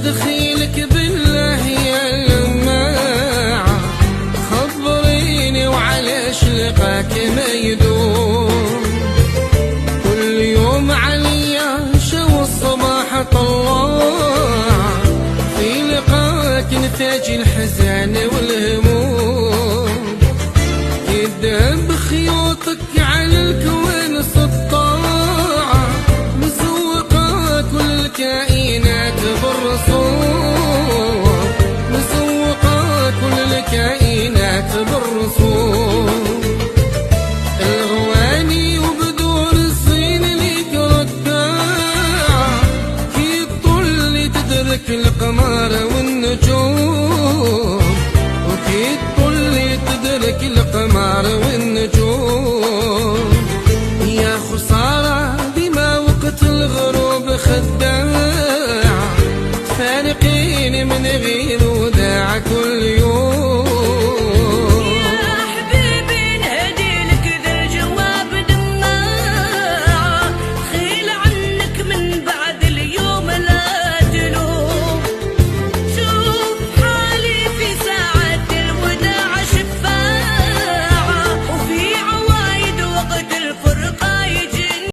دخيلك بالله يا اللماعة، خبريني وعلاش لقاك ما يدوم. كل يوم عليا شو الصباح طلع، في لقاك نتاج الحزن والهموم. يدهب خيوطك على الكون سطاعة، مزوقة كل الكائنات بالرسوم، مزوقة كل الكائنات بالرسوم. الغواني وبدور الزين ليك رداعة، كي تطل تدرك القمر والنجوم، وكي تطل تدرك القمر والنجوم. يا خسارة بما وقت الغروب خداع، تفارقيني من غير وداع كل يوم.